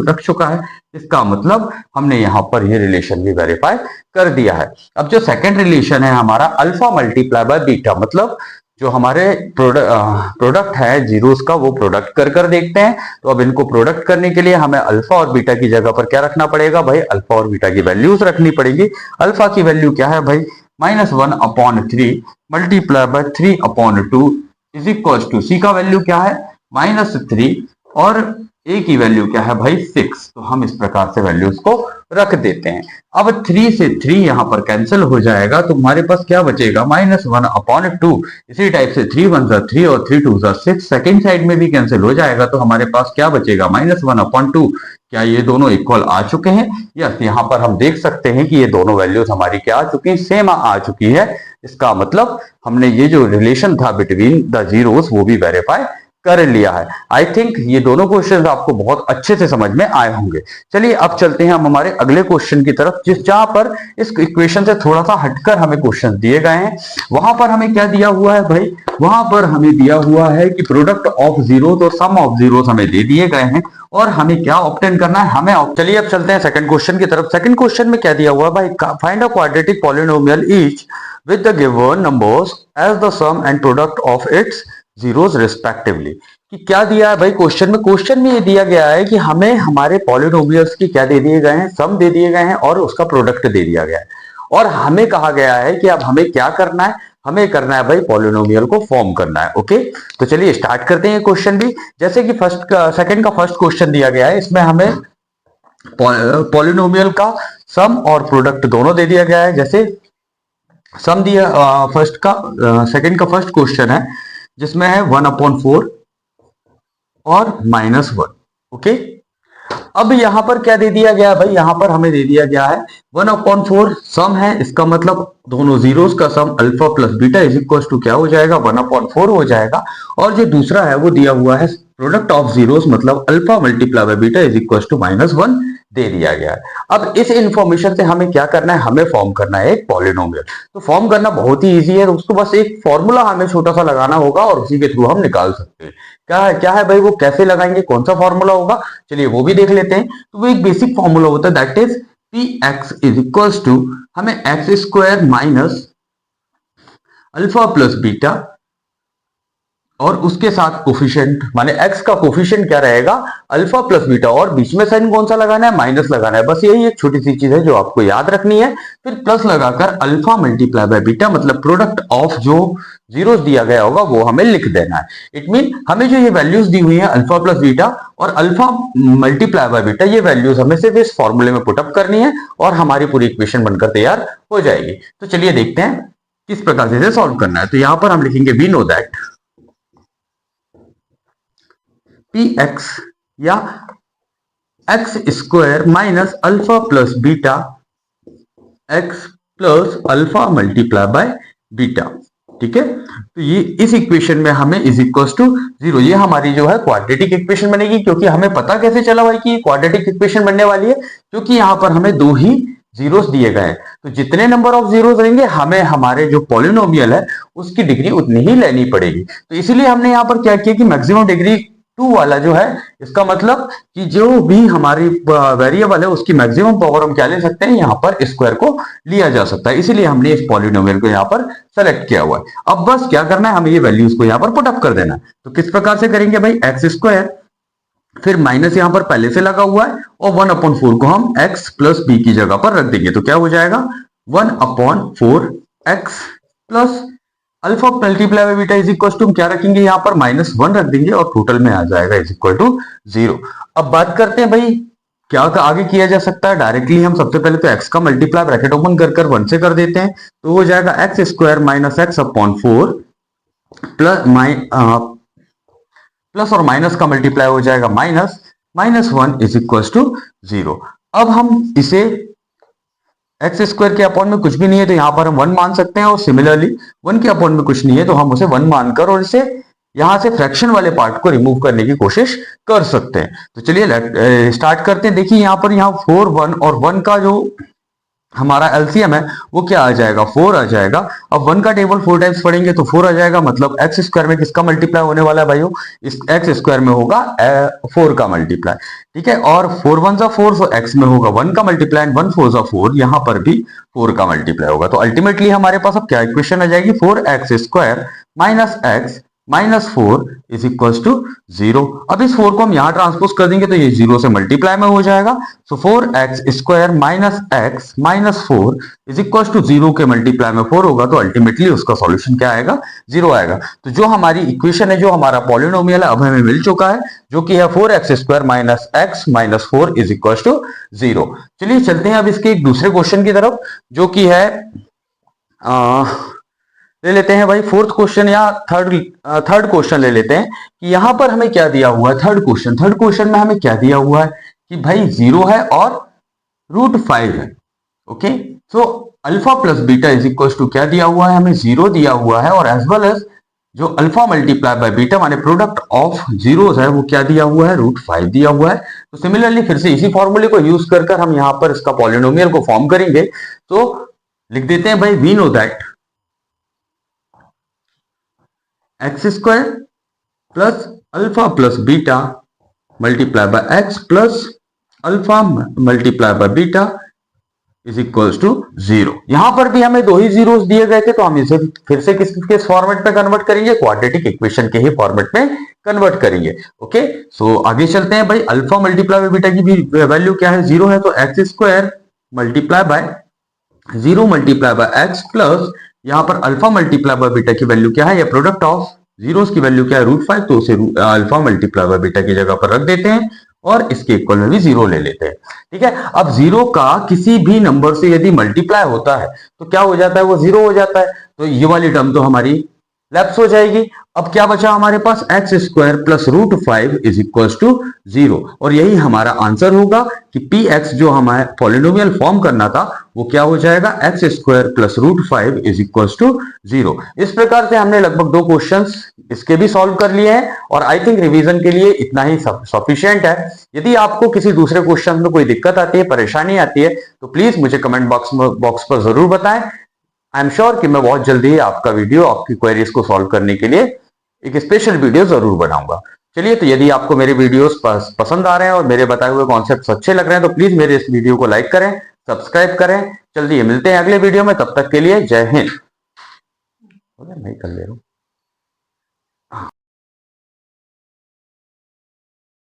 रख चुका है। इसका मतलब हमने यहाँ पर ये रिलेशन भी वेरीफाई कर दिया है। अब जो सेकंड रिलेशन है हमारा अल्फा मल्टीप्लाई बाय बीटा, मतलब जो हमारे प्रोडक्ट है जीरोस का वो प्रोडक्ट कर देखते हैं। तो अब इनको प्रोडक्ट करने के लिए हमें अल्फा और बीटा की जगह पर क्या रखना पड़ेगा भाई, अल्फा और बीटा की वैल्यूज रखनी पड़ेगी। अल्फा की वैल्यू क्या है भाई, -1/3 multiply by 3/2 is equal to, c का वैल्यू क्या है -3 और ए की वैल्यू क्या है भाई 6। तो हम इस प्रकार से वैल्यूज को रख देते हैं। अब 3 से 3 यहां पर कैंसिल हो जाएगा तो हमारे पास क्या बचेगा -1/2। इसी टाइप से 3 1 3 और 3 2 6 सेकेंड साइड में भी कैंसिल हो जाएगा तो हमारे पास क्या बचेगा -1/2। क्या ये दोनों इक्वल आ चुके हैं? यस, यहाँ पर हम देख सकते हैं कि ये दोनों वैल्यूज हमारी क्या आ चुकी है, सेम आ चुकी है। इसका मतलब हमने ये जो रिलेशन था बिटवीन द जीरोस वो भी वेरीफाई कर लिया है। आई थिंक ये दोनों क्वेश्चन आपको बहुत अच्छे से समझ में आए होंगे। चलिए अब चलते हैं हम हमारे अगले क्वेश्चन की तरफ, जहां पर इस इक्वेशन से थोड़ा सा हटकर हमें क्वेश्चन दिए गए हैं। वहां पर हमें क्या दिया हुआ है भाई, वहां पर हमें दिया हुआ है कि प्रोडक्ट ऑफ जीरोस और सम ऑफ जीरोस हमें दे दिए गए हैं और हमें क्या ऑब्टेन करना है, हमें। चलिए अब चलते हैं सेकंड क्वेश्चन की तरफ। सेकंड क्वेश्चन में क्या दिया हुआ है भाई, find a quadratic polynomial each with the given numbers as the sum and product of its zeros respectively। कि क्या दिया है भाई क्वेश्चन में ये दिया गया है कि हमें हमारे पॉलिनोमियल्स की क्या दे दिए गए हैं, सम दे दिए गए हैं और उसका प्रोडक्ट दे दिया गया है। और हमें कहा गया है कि अब हमें क्या करना है, हमें करना है भाई पॉलिनोमियल को फॉर्म करना है। ओके, तो चलिए स्टार्ट करते हैं क्वेश्चन भी। जैसे कि सेकंड का फर्स्ट क्वेश्चन दिया गया है, इसमें हमें पॉलिनोमियल का सम और प्रोडक्ट दोनों दे दिया गया है। जैसे सम दिया सेकंड का फर्स्ट क्वेश्चन है जिसमें है 1/4 और -1। ओके, अब यहां पर क्या दे दिया गया है भाई, यहां पर हमें दे दिया गया है 1/4 सम है, इसका मतलब दोनों जीरोस का sum alpha plus beta is equal to क्या हो जाएगा 1/4 हो जाएगा। और जो दूसरा है वो दिया हुआ है प्रोडक्ट ऑफ जीरोस मतलब alpha multiply by beta is equal to -1 दे दिया गया है। अब इस इंफॉर्मेशन से हमें क्या करना है, हमें फॉर्म करना है एक पॉलिनोमियल। तो फॉर्म करना बहुत ही इजी है, उसको बस एक फॉर्मूला हमें छोटा सा लगाना होगा और उसी के थ्रू हम निकाल सकते हैं। क्या है भाई, वो कैसे लगाएंगे, कौन सा फॉर्मूला होगा, चलिए वो भी देख लेते हैं। तो वो एक बेसिक फॉर्मूला होता है, that is px is equals to, हमें x² minus alpha plus beta और उसके साथ कोफिशिएंट, माने x का कोफिशिएंट क्या रहेगा अल्फा प्लस बीटा, और बीच में साइन कौन सा लगाना है, माइनस लगाना है। बस यही एक छोटी सी चीज है जो आपको याद रखनी है। फिर प्लस लगाकर अल्फा मल्टीप्लाई बाय बीटा मतलब प्रोडक्ट ऑफ जो जीरोस दिया गया होगा वो हमें लिख देना है। इट मीन हमें जो ये वैल्यूज दी हुई है अल्फा प्लस बीटा और अल्फा मल्टीप्लाई बाय बीटा, ये वैल्यूज हमें सिर्फ इस फॉर्मूले में पुटअप करनी है और हमारी पूरी इक्वेशन बनकर तैयार हो जाएगी। तो चलिए देखते हैं किस प्रकार से इसे सॉल्व करना है। तो यहां पर हम लिखेंगे वी नो दैट px या x² minus alpha plus beta x plus alpha multiply by beta. ठीक है, तो ये इस इक्वेशन में हमें इज इक्वल टू 0, ये हमारी जो है क्वाड्रेटिक इक्वेशन बनेगी। क्योंकि हमें पता कैसे चला भाई कि क्वाड्रेटिक इक्वेशन बनने वाली है, क्योंकि यहां पर हमें दो ही जीरोस दिए गए हैं। तो जितने नंबर ऑफ जीरोस रहेंगे हमें हमारे जो पॉलिनोमियल है उसकी डिग्री उतनी ही लेनी पड़ेगी। तो इसीलिए हमने यहाँ पर क्या किया कि मैक्सिमम डिग्री 2 वाला जो है, इसका मतलब कि जो भी हमारी वेरिएबल है उसकी मैक्सिमम पावर हम क्या ले सकते हैं, यहाँ पर स्क्वायर को लिया जा सकता है। इसीलिए हमने इस पॉलिनोमियल को यहाँ पर सेलेक्ट किया हुआ है। अब बस क्या करना है, हमें ये वैल्यूज को यहाँ पर पुट अप कर देना है। तो किस प्रकार से करेंगे भाई, x², फिर माइनस यहां पर पहले से लगा हुआ है और 1/4 को हम x प्लस b की जगह पर रख देंगे। तो क्या हो जाएगा 1/4x plus alpha multiply by beta is equal to क्या रखेंगे, यहां पर -1 रख देंगे और टोटल में आ जाएगा इज इक्वल टू 0। अब बात करते हैं भाई क्या आगे किया जा सकता है। डायरेक्टली हम सबसे पहले तो x का मल्टीप्लाई ब्रैकेट ओपन कर 1 से कर देते हैं। तो हो जाएगा x² माइनस x/4 प्लस और माइनस का मल्टीप्लाई हो जाएगा -1 इज इक्वल टू 0। अब हम इसे x² के अपॉन में कुछ भी नहीं है तो यहां पर हम 1 मान सकते हैं, और सिमिलरली 1 के अपॉन में कुछ नहीं है तो हम उसे 1 मानकर और इसे यहां से फ्रैक्शन वाले पार्ट को रिमूव करने की कोशिश कर सकते हैं। तो चलिए स्टार्ट करते हैं। देखिए यहाँ 4 1 और 1 का जो हमारा एलसीएम है वो क्या आ जाएगा, 4 आ जाएगा। अब 1 का टेबल 4 टाइम्स पढ़ेंगे तो 4 आ जाएगा, मतलब एक्स स्क्वायर में किसका मल्टीप्लाई होने वाला है भाइयों, इस एक्स स्क्वायर में होगा 4 का मल्टीप्लाई, ठीक है। और 4 1 जा 4, तो एक्स में होगा 1 का मल्टीप्लाई, 1 4 जा 4, यहां पर भी 4 का मल्टीप्लाई होगा। तो अल्टीमेटली हमारे पास अब क्या इक्वेशन आ जाएगी, 4x square minus X minus 4 is equal to 0। अब इस 4 को हम यहां ट्रांसपोज कर देंगे तो ये 0 से मल्टीप्लाई में हो जाएगा। So 4x square minus X minus 4 is equal to 0 के मल्टीप्लाई में 4 होगा, तो अल्टीमेटली उसका सॉल्यूशन क्या आएगा, 0 आएगा। तो जो हमारी इक्वेशन है, जो हमारा पॉलिनोमियल है, अब हमें मिल चुका है, जो कि है 4x square minus X minus 4 is equal to 0। चलिए चलते हैं अब इसके एक दूसरे क्वेश्चन की तरफ, जो कि है ले लेते हैं भाई फोर्थ क्वेश्चन या थर्ड क्वेश्चन ले लेते हैं कि यहां पर हमें क्या दिया हुआ है। थर्ड क्वेश्चन में हमें क्या दिया हुआ है कि भाई 0 है और √5 है। Okay, so alpha plus beta is equal to क्या दिया हुआ है, हमें 0 दिया हुआ है, और एज वेल एज जो अल्फा मल्टीप्लाई बाय बीटा माने प्रोडक्ट ऑफ जीरोस है वो क्या दिया हुआ है, √5 दिया हुआ है। तो सिमिलरली फिर से इसी फॉर्मूले को यूज कर हम यहां पर इसका पॉलिनोमियल को फॉर्म करेंगे। तो लिख देते हैं भाई, we know that X square plus alpha plus beta multiply by X plus alpha multiply by beta is equals to 0। यहां पर भी हमें 2 ही जीरोस दिए गए थे, तो हम इसे फिर से किस फॉर्मेट में कन्वर्ट करेंगे, क्वाड्रेटिक इक्वेशन के ही फॉर्मेट में कन्वर्ट करेंगे। ओके, सो आगे चलते हैं भाई। अल्फा मल्टीप्लाई बाय बीटा की भी वैल्यू क्या है, 0 है, तो x square multiply by 0 multiply by X plus यहां पर अल्फा मल्टीप्लाई बाय बीटा की वैल्यू क्या है, या प्रोडक्ट ऑफ जीरोस की वैल्यू क्या है, √5, तो उसे अल्फा मल्टीप्लाई बाय बीटा की जगह पर रख देते हैं और इसके इक्वल में भी 0 ले लेते हैं। ठीक है, अब 0 का किसी भी नंबर से यदि मल्टीप्लाई होता है तो क्या हो जाता है, वो 0 हो जाता है। तो ये वाली टर्म तो हमारी लैप्स हो जाएगी। अब क्या बचा हमारे पास, x square plus √5 is equal to 0, और यही हमारा आंसर होगा कि पी एक्स जो हमारे पॉलिनोमियल फॉर्म करना था वो क्या हो जाएगा, X square plus √5 is equal to 0। इस प्रकार से हमने लगभग 2 क्वेश्चंस इसके भी सॉल्व कर लिए हैं, और आई थिंक रिवीजन के लिए इतना ही सफिशिएंट है। यदि आपको किसी दूसरे क्वेश्चन में कोई दिक्कत आती है, परेशानी आती है, तो प्लीज मुझे कमेंट बॉक्स पर जरूर बताएं। आई एम श्योर कि मैं बहुत जल्दी आपका वीडियो, आपकी क्वेरीज को सॉल्व करने के लिए एक स्पेशल वीडियो जरूर बनाऊंगा। चलिए, तो यदि आपको मेरे वीडियोस पसंद आ रहे हैं और मेरे बताए हुए कॉन्सेप्ट्स अच्छे लग रहे हैं, तो प्लीज मेरे इस वीडियो को लाइक करें, सब्सक्राइब करें। जल्दी मिलते हैं अगले वीडियो में, तब तक के लिए जय हिंद। मैं कर ले रहा हूं।